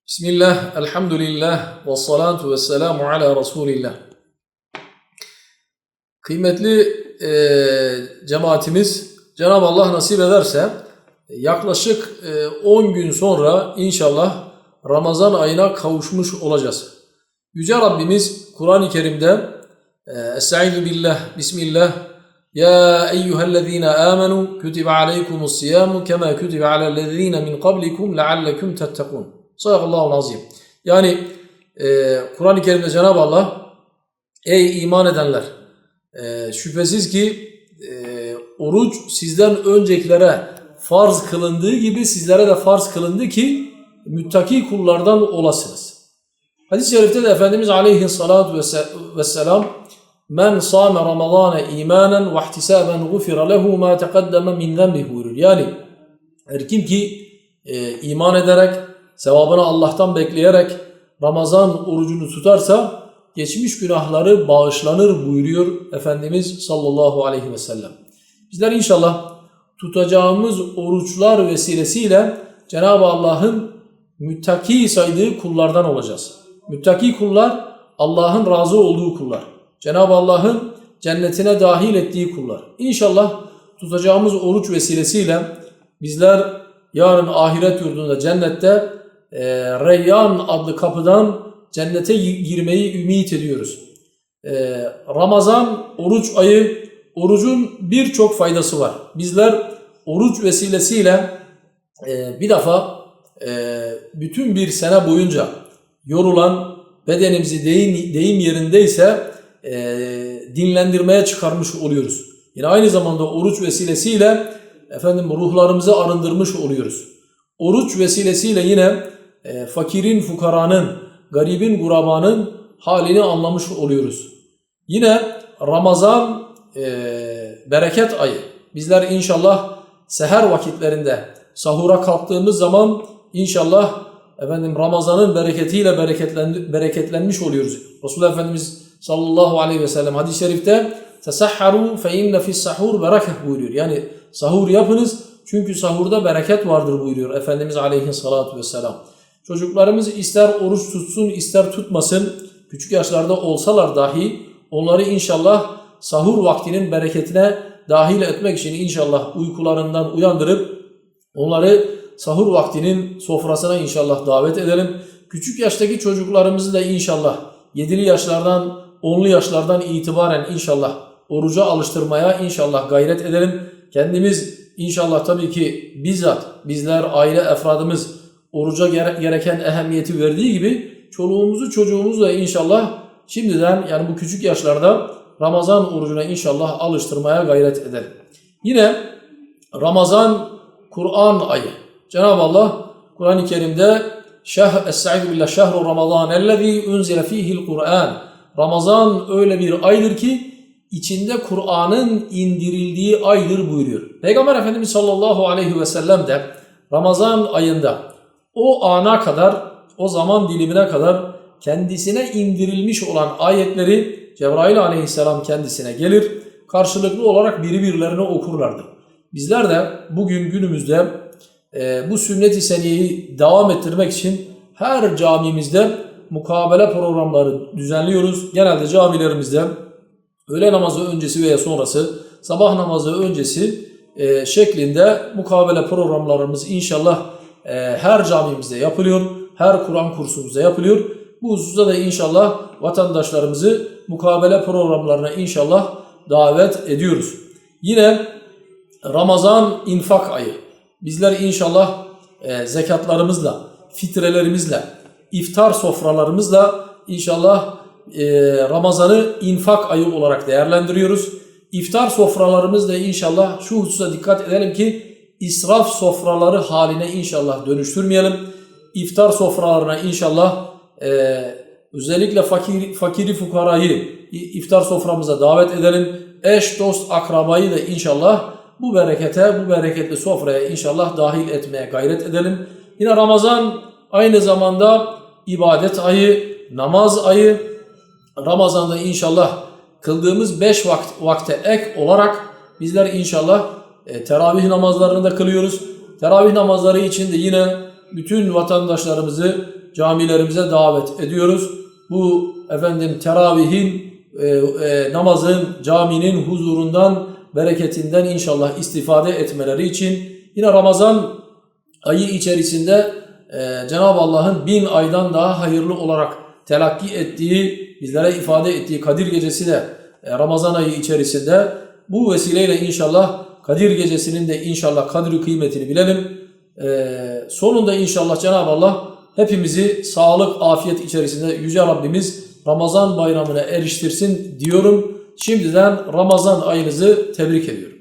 Bismillah, elhamdülillah, ve salatu ve selamu ala Resulillah. Kıymetli cemaatimiz, Cenab-ı Allah nasip ederse yaklaşık 10 gün sonra inşallah Ramazan ayına kavuşmuş olacağız. Yüce Rabbimiz Kur'an-ı Kerim'de Estaizu billah, Bismillah, Ya eyyühellezine amenu kütibe aleykumus siyamu kema kütibe alellezine min qablikum leallekum tettekun. Sadakallahu azim. Yani Kur'an-ı Kerim'de Cenab-ı Allah ey iman edenler şüphesiz ki oruç sizden öncekilere farz kılındığı gibi sizlere de farz kılındı ki müttaki kullardan olasınız. Hadis-i şerifte de Efendimiz aleyhissalatu vesselam men sâme ramazâne imanen ve ihtisâben gufira lehu mâ teqaddeme min zenbih buyurur. Yani her kim ki iman ederek sevabını Allah'tan bekleyerek Ramazan orucunu tutarsa geçmiş günahları bağışlanır buyuruyor Efendimiz sallallahu aleyhi ve sellem. Bizler inşallah tutacağımız oruçlar vesilesiyle Cenab-ı Allah'ın müttaki saydığı kullardan olacağız. Müttaki kullar Allah'ın razı olduğu kullar. Cenab-ı Allah'ın cennetine dahil ettiği kullar. İnşallah tutacağımız oruç vesilesiyle bizler yarın ahiret yurdunda cennette Reyyan adlı kapıdan cennete girmeyi ümit ediyoruz. Ramazan oruç ayı, orucun birçok faydası var. Bizler oruç vesilesiyle bir defa bütün bir sene boyunca yorulan bedenimizi deyim yerindeyse dinlendirmeye çıkarmış oluyoruz. Yine aynı zamanda oruç vesilesiyle ruhlarımızı arındırmış oluyoruz. Oruç vesilesiyle yine fakirin, fukaranın, garibin, gurabanın halini anlamış oluyoruz. Yine Ramazan bereket ayı. Bizler inşallah seher vakitlerinde sahura kalktığımız zaman inşallah Ramazan'ın bereketiyle bereketlenmiş oluyoruz. Resulullah Efendimiz sallallahu aleyhi ve sellem hadis-i şerifte tesahharu fe inne fis sahur bereket buyuruyor. Yani sahur yapınız çünkü sahurda bereket vardır buyuruyor Efendimiz aleyhissalatu vesselam. Çocuklarımız ister oruç tutsun ister tutmasın, küçük yaşlarda olsalar dahi onları inşallah sahur vaktinin bereketine dahil etmek için inşallah uykularından uyandırıp onları sahur vaktinin sofrasına inşallah davet edelim. Küçük yaştaki çocuklarımızı da inşallah 7'li yaşlardan 10'lu yaşlardan itibaren inşallah oruca alıştırmaya inşallah gayret edelim. Kendimiz inşallah tabii ki bizzat bizler aile efradımız oruca gereken ehemmiyeti verdiği gibi çoluğumuzu çocuğumuzu da inşallah şimdiden yani bu küçük yaşlarda Ramazan orucuna inşallah alıştırmaya gayret edelim. Yine Ramazan Kur'an ayı. Cenab-ı Allah Kur'an-ı Kerim'de Estaizu billah şehru Ramazan ellezî unzile fîhil Kur'an. Ramazan öyle bir aydır ki içinde Kur'an'ın indirildiği aydır buyuruyor. Peygamber Efendimiz sallallahu aleyhi ve sellem de Ramazan ayında o ana kadar, o zaman dilimine kadar kendisine indirilmiş olan ayetleri Cebrail aleyhisselam kendisine gelir, karşılıklı olarak birbirlerine okurlardı. Bizler de bugün günümüzde bu sünnet-i seniyeyi devam ettirmek için her camimizde mukabele programları düzenliyoruz. Genelde camilerimizde öğle namazı öncesi veya sonrası, sabah namazı öncesi şeklinde mukabele programlarımız inşallah her camimizde yapılıyor. Her Kur'an kursumuzda yapılıyor. Bu hususta da inşallah vatandaşlarımızı mukabele programlarına inşallah davet ediyoruz. Yine Ramazan infak ayı. Bizler inşallah zekatlarımızla, fitrelerimizle, iftar sofralarımızla inşallah Ramazan'ı infak ayı olarak değerlendiriyoruz. İftar sofralarımızda inşallah şu hususa dikkat edelim ki israf sofraları haline inşallah dönüştürmeyelim. İftar sofralarına inşallah özellikle fakiri fukarayı iftar soframıza davet edelim. Eş, dost, akrabayı da inşallah bu bereketli sofraya inşallah dahil etmeye gayret edelim. Yine Ramazan aynı zamanda ibadet ayı, namaz ayı. Ramazan'da inşallah kıldığımız 5 vakte ek olarak bizler inşallah teravih namazlarını da kılıyoruz. Teravih namazları için de yine bütün vatandaşlarımızı camilerimize davet ediyoruz. Bu teravihin, namazın, caminin huzurundan, bereketinden inşallah istifade etmeleri için yine Ramazan ayı içerisinde Cenab-ı Allah'ın 1000 aydan daha hayırlı olarak telakki ettiği, bizlere ifade ettiği Kadir Gecesi de Ramazan ayı içerisinde. Bu vesileyle inşallah Kadir Gecesi'nin de inşallah kadri kıymetini bilelim. Sonunda inşallah Cenab-ı Allah hepimizi sağlık, afiyet içerisinde Yüce Rabbimiz Ramazan bayramına eriştirsin diyorum. Şimdiden Ramazan ayınızı tebrik ediyorum.